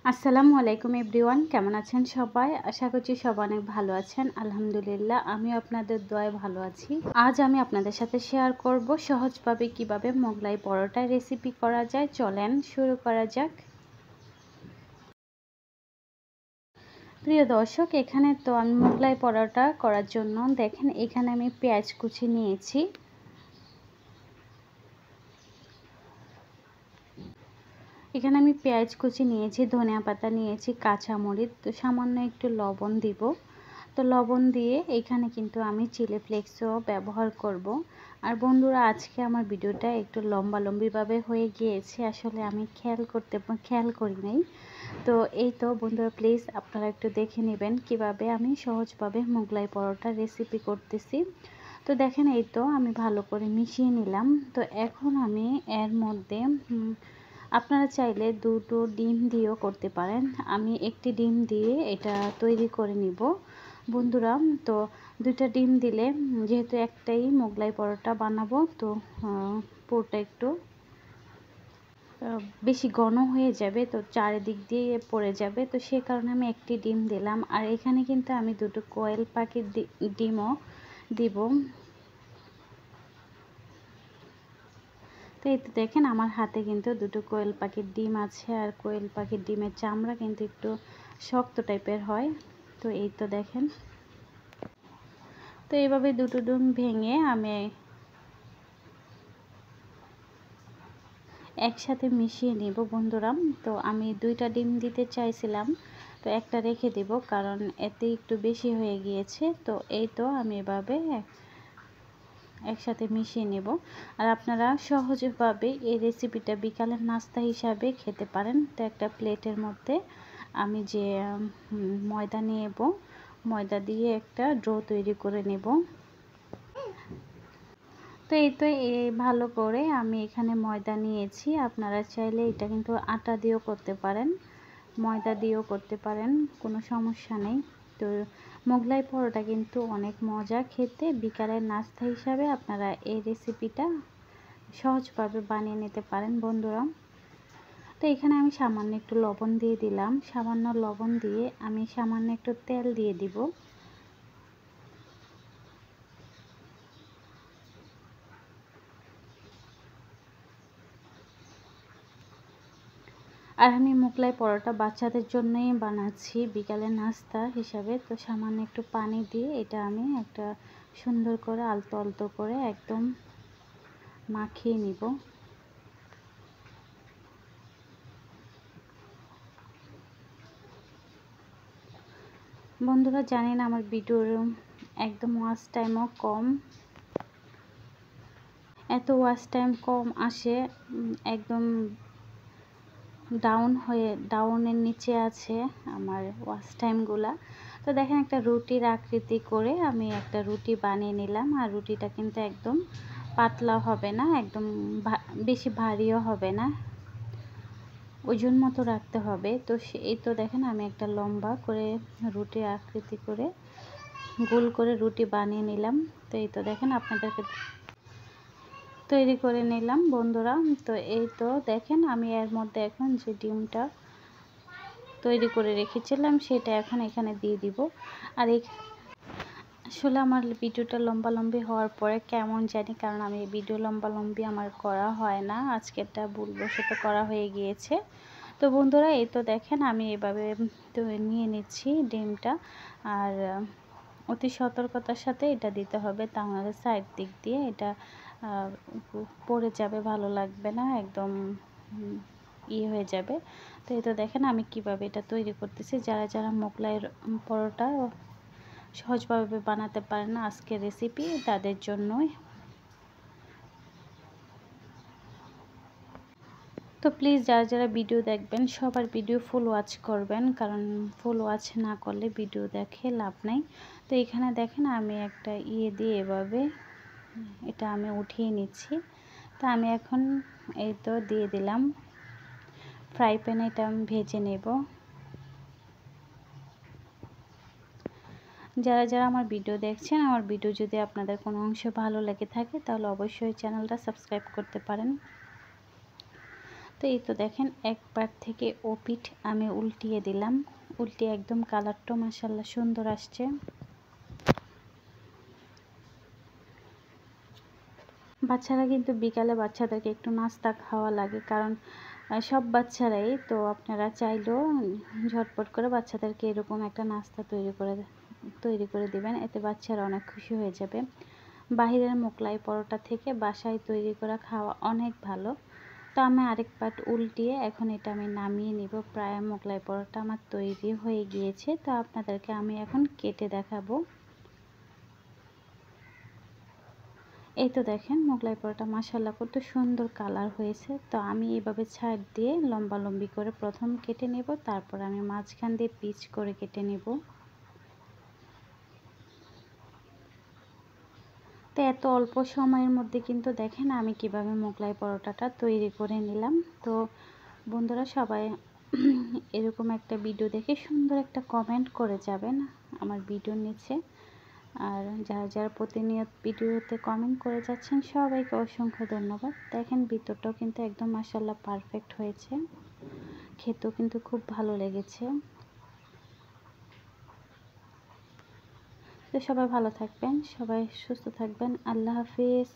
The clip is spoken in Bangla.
আসসালামু আলাইকুম এভরিওয়ান, কেমন আছেন সবাই? আশা করছি সবাই অনেক ভালো আছেন। আলহামদুলিল্লাহ, আমিও আপনাদের দোয়ায় ভালো আছি। আজ আমি আপনাদের সাথে শেয়ার করব সহজভাবে কিভাবে মোগলাই পরোটা রেসিপি করা যায়। চলেন শুরু করা যাক। প্রিয় দর্শক, এখানে তো আমি মোগলাই পরোটা করার জন্য দেখেন এখানে আমি পেঁয়াজ কুচি নিয়েছি। এখানে আমি পেঁয়াজ কুচি নিয়েছি, ধনিয়া পাতা নিয়েছি, কাঁচামরিচ, তো সামান্য একটু লবণ দিব। তো লবণ দিয়ে এখানে কিন্তু আমি চিলি ফ্লেক্সও ব্যবহার করব। আর বন্ধুরা, আজকে আমার ভিডিওটা একটু লম্বিভাবে হয়ে গিয়েছে, আসলে আমি খেয়াল করি নাই। তো এই তো বন্ধুরা, প্লিজ আপনারা একটু দেখে নেবেন কিভাবে আমি সহজভাবে মোগলাই পরোটা রেসিপি করতেছি। তো দেখেন এই তো আমি ভালো করে মিশিয়ে নিলাম। তো এখন আমি এর মধ্যে আপনারা চাইলে দুটো ডিম দিয়েও করতে পারেন। আমি একটি ডিম দিয়ে এটা তৈরি করে নিব বন্ধুরা। তো দুইটা ডিম দিলে, যেহেতু একটাই মোগলাই পরোটা বানাবো, তো পুরোটা একটু বেশি ঘন হয়ে যাবে, তো চারিদিক দিয়ে পড়ে যাবে। তো সে কারণে আমি একটি ডিম দিলাম। আর এখানে কিন্তু আমি দুটো কোয়েল পাখির ডিমও দিব। তো এই তো দেখেন আমার হাতে কিন্তু দুটো কোয়েল পাখির ডিম আছে। আর কোয়েল পাখির ডিমের চামড়া কিন্তু একটু শক্ত টাইপের হয়। তো এই তো দেখেন, তো এইভাবে দুটো ডিম ভেঙে আমি একসাথে মিশিয়ে নেব বন্ধুরা। তো আমি দুইটা ডিম দিতে চাইছিলাম, তো একটা রেখে দেব, কারণ এতে একটু বেশি হয়ে গিয়েছে। তো এই তো আমি এভাবে একসাথে মিশিয়ে নেব। আর আপনারা সহজভাবে এই রেসিপিটা বিকালের নাস্তা হিসাবে খেতে পারেন। তো একটা প্লেটের মধ্যে আমি যে ময়দা নেব, ময়দা দিয়ে একটা ডো তৈরি করে নেব। তো এই তো ভালো করে আমি এখানে ময়দা নিয়েছি। আপনারা চাইলে এটা কিন্তু আটা দিয়েও করতে পারেন, ময়দা দিয়েও করতে পারেন, কোনো সমস্যা নেই। তো মোগলাই পরোটা কিন্তু অনেক মজা খেতে। বিকালের নাস্তা হিসাবে আপনারা এই রেসিপিটা সহজভাবে বানিয়ে নিতে পারেন বন্ধুরা। তো এখানে আমি সামান্য একটু লবণ দিয়ে দিলাম। সামান্য লবণ দিয়ে আমি সামান্য একটু তেল দিয়ে দিব। আর আমি মোগলাই পরোটা বাচ্চাদের জন্যই বানাচ্ছি বিকালের নাস্তা হিসাবে। তো সামান্য একটু পানি দিয়ে এটা আমি একটা সুন্দর করে আলতো আলতো করে একদম মাখিয়ে নিব। বন্ধুরা, জানেন আমার ভিডিওর একদম ওয়াচ টাইমও কম, এত ওয়াচ টাইম কম আসে, একদম ডাউনের নিচে আছে আমার ওয়াচ টাইমগুলা। তো দেখেন একটা রুটির আকৃতি করে আমি একটা রুটি বানিয়ে নিলাম। আর রুটিটা কিন্তু একদম পাতলা হবে না, একদম বেশি ভারীও হবে না, ওজন মতো রাখতে হবে। তো এই তো দেখেন আমি একটা লম্বা করে রুটির আকৃতি করে গোল করে রুটি বানিয়ে নিলাম। তো এই তো দেখেন আপনাদেরকে তৈরি করে নিলাম বন্ধুরা। তো এই তো দেখেন আমি এর মধ্যে এখন যে ডিমটা তৈরি করে রেখেছিলাম সেটা এখন এখানে দিয়ে দিব। আর আসলে আমার ভিডিওটা লম্বি হওয়ার পরে কেমন জানি, কারণ আমি ভিডিও লম্বি আমার করা হয় না, আজকেরটা ভুলবশত করা হয়ে গিয়েছে। তো বন্ধুরা, এই তো দেখেন আমি এভাবে তো নিয়ে নিচ্ছি ডিমটা। আর অতি সতর্কতার সাথে এটা দিতে হবে, তাহলে সাইড দিক দিয়ে এটা পড়ে যাবে, ভালো লাগবে না, একদম হয়ে যাবে। তো এই তো দেখেন আমি কিভাবে এটা তৈরি করতেছি। যারা মোগলাইয়ের পরোটা সহজভাবে বানাতে পারে না, আজকের রেসিপি তাদের জন্যই। তো প্লিজ যারা ভিডিও দেখবেন সবার ভিডিও ফুল ওয়াচ করবেন, কারণ ফুল ওয়াচ না করলে ভিডিও দেখে লাভ নাই। তো এখানে দেখেন আমি একটা দিয়ে এভাবে এটা আমি উঠিয়ে নিচ্ছি। তো আমি এখন এই তো দিয়ে দিলাম ফ্রাই প্যানে, এটা আমি ভেজে নেব। যারা আমার ভিডিও দেখছেন, আমার ভিডিও যদি আপনাদের কোনো অংশ ভালো লেগে থাকে তাহলে অবশ্যই চ্যানেলটা সাবস্ক্রাইব করতে পারেন। তো এই তো দেখেন এক পাট থেকে ও পিঠ আমি উল্টিয়ে দিলাম, উল্টিয়ে একদম কালারটা মাশাআল্লাহ সুন্দর আসছে। বাচ্চারা কিন্তু বিকালে বাচ্চাদেরকে একটু নাস্তা খাওয়া লাগে, কারণ সব বাচ্চারাই তো, আপনারা চাইলেও ঝটপট করে বাচ্চাদেরকে এরকম একটা নাস্তা তৈরি করে দিবেন, এতে বাচ্চারা অনেক খুশি হয়ে যাবে। বাহিরের মোগলাই পরোটা থেকে বাসায় তৈরি করা খাওয়া অনেক ভালো। তো আমি আরেক পাট উল্টিয়ে এখন এটা আমি নামিয়ে নিব। প্রায় মোগলাই পরোটা আমার তৈরি হয়ে গিয়েছে, তো আপনাদেরকে আমি এখন কেটে দেখাবো। এই তো দেখেন মোগলাই পরোটা মাশাআল্লাহ কত সুন্দর কালার হয়েছে। তো আমি এইভাবে সাইড দিয়ে লম্বালম্বি করে প্রথম কেটে নেব, তারপর আমি মাঝখান দিয়ে পিচ করে কেটে নেব। তো এত অল্প সময়ের মধ্যে কিন্তু দেখেন আমি কিভাবে মোগলাই পরোটাটা তৈরি করে নিলাম। তো বন্ধুরা সবাই এরকম একটা ভিডিও দেখে সুন্দর একটা কমেন্ট করে যাবেন আমার ভিডিওর নিচে। আর যারা যারা প্রতিনিয়ত ভিডিওতে কমেন্ট করে যাচ্ছেন সবাইকে অসংখ্য ধন্যবাদ। দেখেন ভিতরটাও কিন্তু একদম মাশাআল্লাহ পারফেক্ট হয়েছে, খেতেও কিন্তু খুব ভালো লেগেছে। তো সবাই ভালো থাকবেন, সবাই সুস্থ থাকবেন। আল্লাহ হাফিজ।